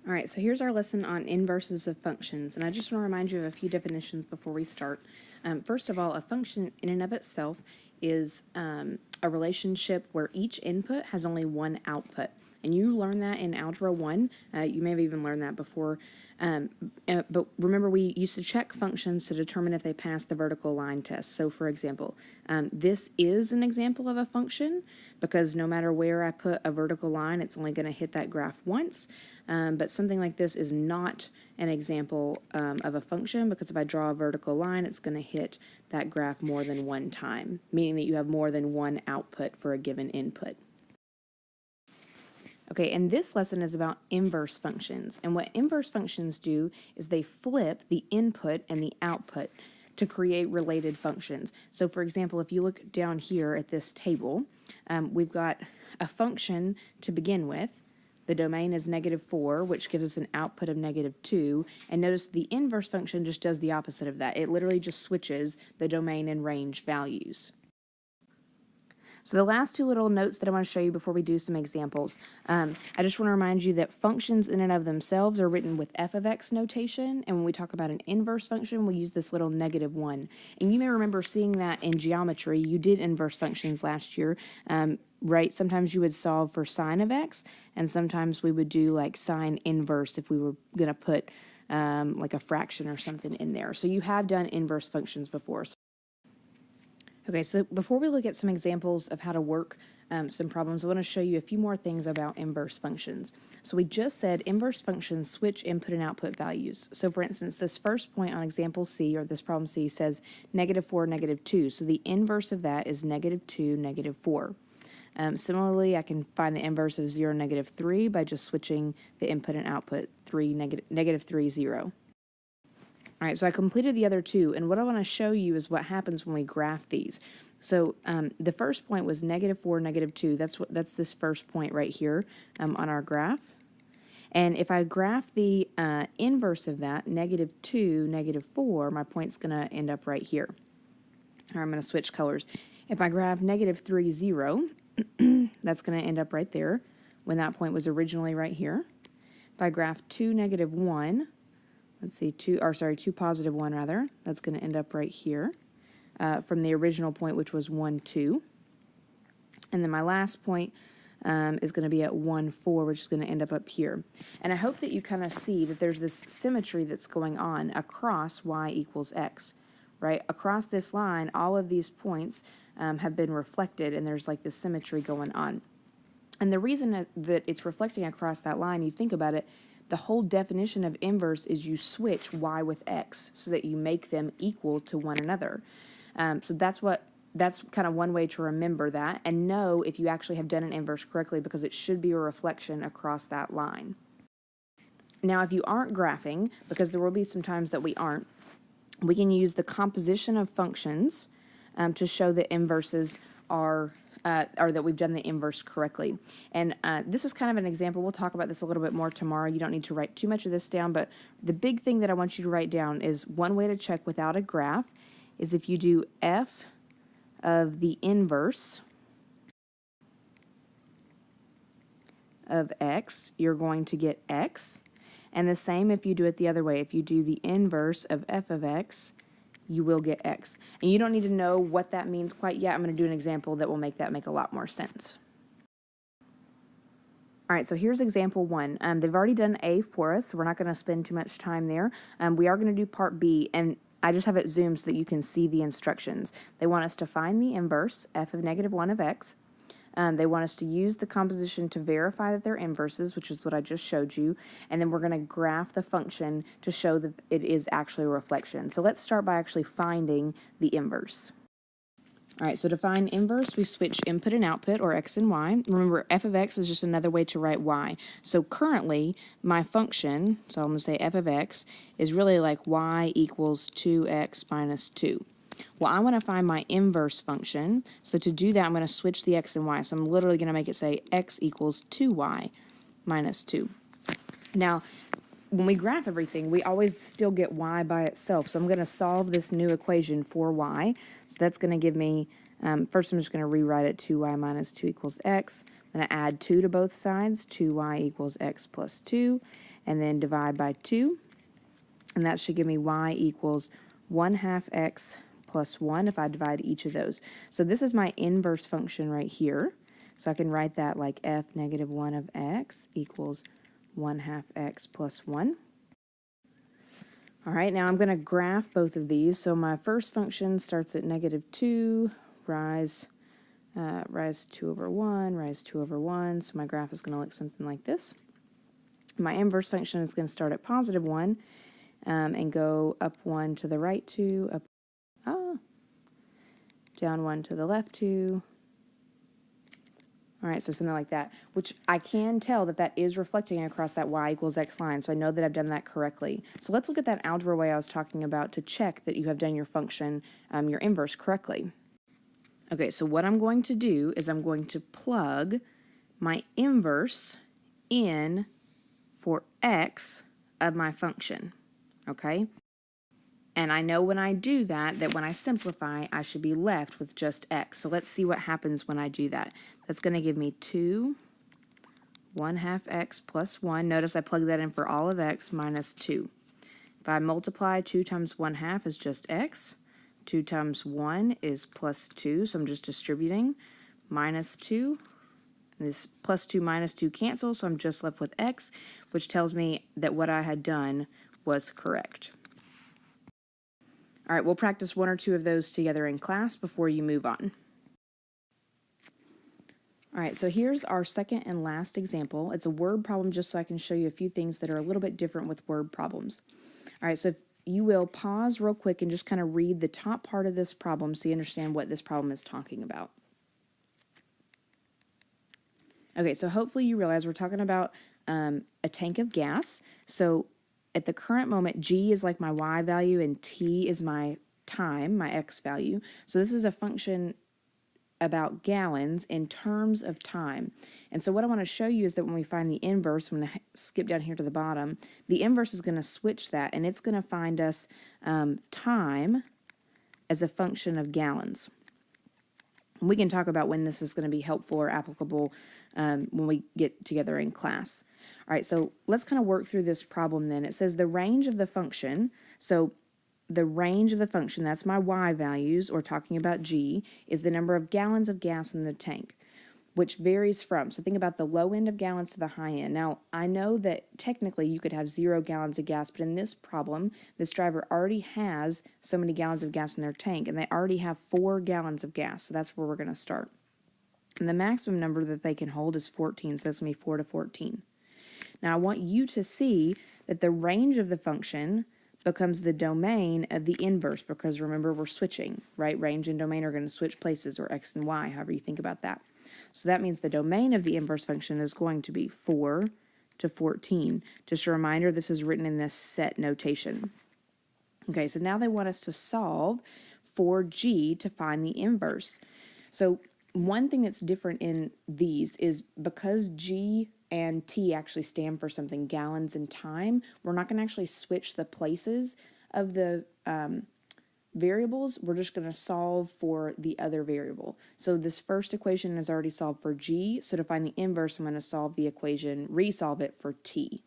All right, so here's our lesson on inverses of functions, and I just want to remind you of a few definitions before we start. First of all, a function in and of itself is a relationship where each input has only one output. And you learned that in Algebra 1. You may have even learned that before. But remember, we used to check functions to determine if they pass the vertical line test. So, for example, this is an example of a function because no matter where I put a vertical line, it's only going to hit that graph once. But something like this is not an example of a function because if I draw a vertical line, it's going to hit that graph more than one time, meaning that you have more than one output for a given input. Okay, and this lesson is about inverse functions. And what inverse functions do is they flip the input and the output to create related functions. So for example, if you look down here at this table, we've got a function to begin with. The domain is -4, which gives us an output of -2. And notice the inverse function just does the opposite of that. It literally just switches the domain and range values. So the last two little notes that I want to show you before we do some examples, I just want to remind you that functions in and of themselves are written with f of x notation, and when we talk about an inverse function, we use this little -1. And you may remember seeing that in geometry. You did inverse functions last year, right? Sometimes you would solve for sine of x, and sometimes we would do like sine inverse if we were going to put like a fraction or something in there. So you have done inverse functions before. Okay, so before we look at some examples of how to work some problems, I want to show you a few more things about inverse functions. So we just said inverse functions switch input and output values. So for instance, this first point on example C, or this problem C, says -4, -2. So the inverse of that is -2, -4. Similarly, I can find the inverse of 0, -3 by just switching the input and output, -3, 0. All right, so I completed the other two, and what I want to show you is what happens when we graph these. So the first point was -4, -2. That's this first point right here on our graph. And if I graph the inverse of that, -2, -4, my point's going to end up right here. Or I'm going to switch colors. If I graph -3, 0, that's going to end up right there when that point was originally right here. If I graph 2, -1, let's see, 2 +1 rather, that's going to end up right here from the original point, which was 1, 2. And then my last point is going to be at 1, 4, which is going to end up here. And I hope that you kind of see that there's this symmetry that's going on across y equals x, right? Across this line, all of these points have been reflected, and there's like this symmetry going on. And the reason that it's reflecting across that line, you think about it, the whole definition of inverse is you switch y with x so that you make them equal to one another. So that's kind of one way to remember that and know if you actually have done an inverse correctly, because it should be a reflection across that line. Now, if you aren't graphing, because there will be some times that we aren't, we can use the composition of functions to show that inverses are or that we've done the inverse correctly. And this is kind of an example. We'll talk about this a little bit more tomorrow. You don't need to write too much of this down, but the big thing that I want you to write down is one way to check without a graph is if you do f of the inverse of x, you're going to get x. And the same if you do it the other way. If you do the inverse of f of x, you will get x. And you don't need to know what that means quite yet. I'm going to do an example that will make that make a lot more sense. All right, so here's example 1. They've already done A for us, so we're not going to spend too much time there. We are going to do part B, and I just have it zoomed so that you can see the instructions. They want us to find the inverse, f of -1 of x. They want us to use the composition to verify that they're inverses, which is what I just showed you, and then we're going to graph the function to show that it is actually a reflection. So let's start by actually finding the inverse. All right, so to find inverse, we switch input and output, or x and y. Remember, f of x is just another way to write y. So currently, my function, so I'm going to say f of x, is really like y equals 2x minus 2. Well, I want to find my inverse function, so to do that, I'm going to switch the x and y. So I'm literally going to make it say x equals 2y minus 2. Now, when we graph everything, we always still get y by itself. So I'm going to solve this new equation for y. So that's going to give me, first I'm just going to rewrite it 2y minus 2 equals x, I'm going to add 2 to both sides, 2y equals x plus 2, and then divide by 2, and that should give me y equals 1/2 x plus 1 if I divide each of those. So this is my inverse function right here. So I can write that like f negative 1 of x equals 1/2 x plus 1. All right, now I'm going to graph both of these. So my first function starts at negative 2, rise 2 over 1, rise 2 over 1. So my graph is going to look something like this. My inverse function is going to start at positive 1 and go up 1 to the right 2, up, down 1 to the left 2. All right, so something like that, which I can tell that that is reflecting across that y equals x line, so I know that I've done that correctly. So let's look at that algebra way I was talking about to check that you have done your function, your inverse correctly. Okay, so what I'm going to do is I'm going to plug my inverse in for x of my function, okay? And I know when I do that, that when I simplify, I should be left with just x. So let's see what happens when I do that. That's going to give me 2, 1/2 x plus 1. Notice I plugged that in for all of x minus 2. If I multiply, 2 times 1/2 is just x. 2 times 1 is plus 2, so I'm just distributing. Minus 2. And this plus 2 minus 2 cancel, so I'm just left with x, which tells me that what I had done was correct. All right, we'll practice 1 or 2 of those together in class before you move on. All right, so here's our second and last example. It's a word problem just so I can show you a few things that are a little bit different with word problems. All right, so if you will pause real quick and just kind of read the top part of this problem so you understand what this problem is talking about. Okay, so hopefully you realize we're talking about a tank of gas. So at the current moment, g is like my y value and t is my time, my x value. So this is a function about gallons in terms of time. And so what I want to show you is that when we find the inverse, I'm going to skip down here to the bottom, the inverse is going to switch that, and it's going to find us time as a function of gallons. And we can talk about when this is going to be helpful or applicable when we get together in class. All right, so let's kind of work through this problem then. It says the range of the function, so the range of the function, that's my y values, or talking about g, is the number of gallons of gas in the tank, which varies from, so think about the low end of gallons to the high end. Now, I know that technically you could have 0 gallons of gas, but in this problem, this driver already has so many gallons of gas in their tank, and they already have 4 gallons of gas, so that's where we're going to start. And the maximum number that they can hold is 14, so that's going to be 4 to 14. Now, I want you to see that the range of the function becomes the domain of the inverse, because remember, we're switching, right? Range and domain are going to switch places, or x and y, however you think about that. So that means the domain of the inverse function is going to be 4 to 14. Just a reminder, this is written in this set notation. Okay, so now they want us to solve for g to find the inverse. So one thing that's different in these is because g and t actually stand for something, gallons and time, we're not going to actually switch the places of the variables. We're just going to solve for the other variable. So this first equation is already solved for g, so to find the inverse, I'm going to solve the equation, resolve it for t.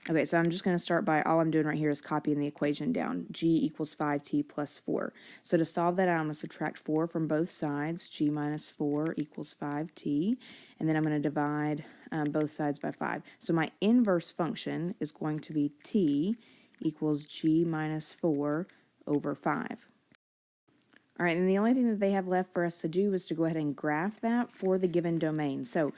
Okay, so I'm just going to start by, all I'm doing right here is copying the equation down. G equals 5t plus 4. So to solve that out, I'm going to subtract 4 from both sides. G minus 4 equals 5t. And then I'm going to divide both sides by 5. So my inverse function is going to be t equals g minus 4 over 5. All right, and the only thing that they have left for us to do is to go ahead and graph that for the given domain. So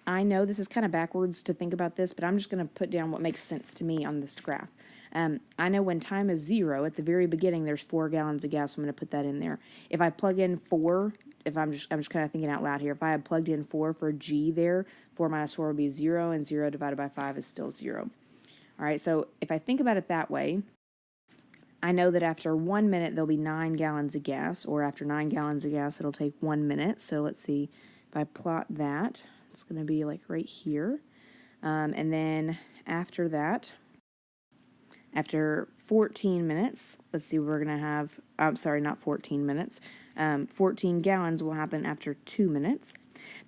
I know this is kind of backwards to think about this, but I'm just going to put down what makes sense to me on this graph. I know when time is 0, at the very beginning, there's 4 gallons of gas, so I'm going to put that in there. If I plug in 4, I'm just kind of thinking out loud here. If I had plugged in 4 for g there, 4 minus 4 would be 0, and 0 divided by 5 is still 0. All right, so if I think about it that way, I know that after 1 minute, there'll be 9 gallons of gas, or after 9 gallons of gas, it'll take 1 minute. So let's see, if I plot that, it's going to be like right here. And then after that, after 14 minutes, let's see, we're going to have, I'm sorry, not 14 minutes, 14 gallons will happen after 2 minutes.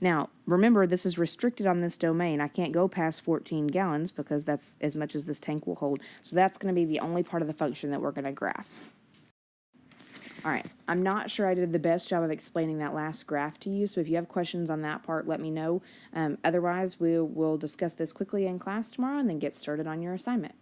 Now, remember, this is restricted on this domain. I can't go past 14 gallons because that's as much as this tank will hold. So that's going to be the only part of the function that we're going to graph. All right, I'm not sure I did the best job of explaining that last graph to you, so if you have questions on that part, let me know. Otherwise, we will discuss this quickly in class tomorrow and then get started on your assignment.